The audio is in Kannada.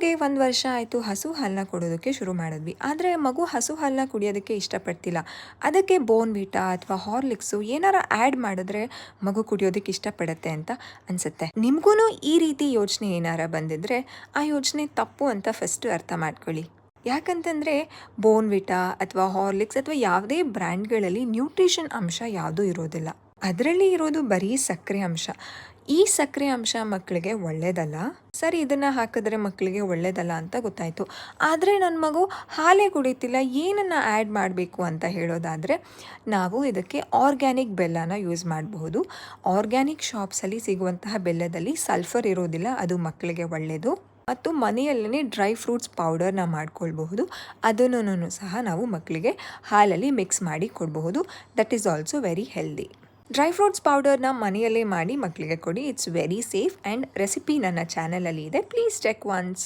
ಮಗುಗೆ 1 ವರ್ಷ ಆಯಿತು, ಹಸು ಹಾಲನ್ನ ಕೊಡೋದಕ್ಕೆ ಶುರು ಮಾಡಿದ್ವಿ. ಆದರೆ ಮಗು ಹಸು ಹಾಲನ್ನ ಕುಡಿಯೋದಕ್ಕೆ ಇಷ್ಟಪಡ್ತಿಲ್ಲ. ಅದಕ್ಕೆ ಬೋರ್ನ್‌ವಿಟಾ ಅಥವಾ ಹಾರ್ಲಿಕ್ಸು ಏನಾರ ಆ್ಯಡ್ ಮಾಡಿದ್ರೆ ಮಗು ಕುಡಿಯೋದಕ್ಕೆ ಇಷ್ಟಪಡುತ್ತೆ ಅಂತ ಅನಿಸುತ್ತೆ. ನಿಮಗೂ ಈ ರೀತಿ ಯೋಚನೆ ಏನಾರ ಬಂದಿದ್ರೆ ಆ ಯೋಚನೆ ತಪ್ಪು ಅಂತ ಫಸ್ಟು ಅರ್ಥ ಮಾಡ್ಕೊಳ್ಳಿ. ಯಾಕಂತಂದರೆ ಬೋರ್ನ್‌ವಿಟಾ ಅಥವಾ ಹಾರ್ಲಿಕ್ಸ್ ಅಥವಾ ಯಾವುದೇ ಬ್ರ್ಯಾಂಡ್ಗಳಲ್ಲಿ ನ್ಯೂಟ್ರಿಷನ್ ಅಂಶ ಯಾವುದೂ ಇರೋದಿಲ್ಲ. ಅದರಲ್ಲಿ ಇರೋದು ಬರೀ ಸಕ್ಕರೆ ಅಂಶ. ಈ ಸಕ್ಕರೆ ಅಂಶ ಮಕ್ಕಳಿಗೆ ಒಳ್ಳೆಯದಲ್ಲ. ಸರಿ, ಇದನ್ನು ಹಾಕಿದ್ರೆ ಮಕ್ಕಳಿಗೆ ಒಳ್ಳೆಯದಲ್ಲ ಅಂತ ಗೊತ್ತಾಯಿತು. ಆದರೆ ನನ್ನ ಮಗು ಹಾಲೇ ಕುಡಿತಿಲ್ಲ, ಏನನ್ನು ಆ್ಯಡ್ ಮಾಡಬೇಕು ಅಂತ ಹೇಳೋದಾದರೆ ನಾವು ಇದಕ್ಕೆ ಆರ್ಗ್ಯಾನಿಕ್ ಬೆಲ್ಲನ ಯೂಸ್ ಮಾಡಬಹುದು. ಆರ್ಗ್ಯಾನಿಕ್ ಶಾಪ್ಸಲ್ಲಿ ಸಿಗುವಂತಹ ಬೆಲ್ಲದಲ್ಲಿ ಸಲ್ಫರ್ ಇರೋದಿಲ್ಲ, ಅದು ಮಕ್ಕಳಿಗೆ ಒಳ್ಳೆಯದು. ಮತ್ತು ಮನೆಯಲ್ಲೇ ಡ್ರೈ ಫ್ರೂಟ್ಸ್ ಪೌಡರ್ನ ಮಾಡ್ಕೊಳ್ಬಹುದು. ಅದನ್ನು ಸಹ ನಾವು ಮಕ್ಕಳಿಗೆ ಹಾಲಲ್ಲಿ ಮಿಕ್ಸ್ ಮಾಡಿ ಕೊಡಬಹುದು. That is also very healthy. Dry fruits ಪೌಡರ್ನ ಮನೆಯಲ್ಲೇ ಮಾಡಿ ಮಕ್ಕಳಿಗೆ ಕೊಡಿ. It's very safe and recipe ನನ್ನ ಚಾನಲಲ್ಲಿ ಇದೆ. Please check once.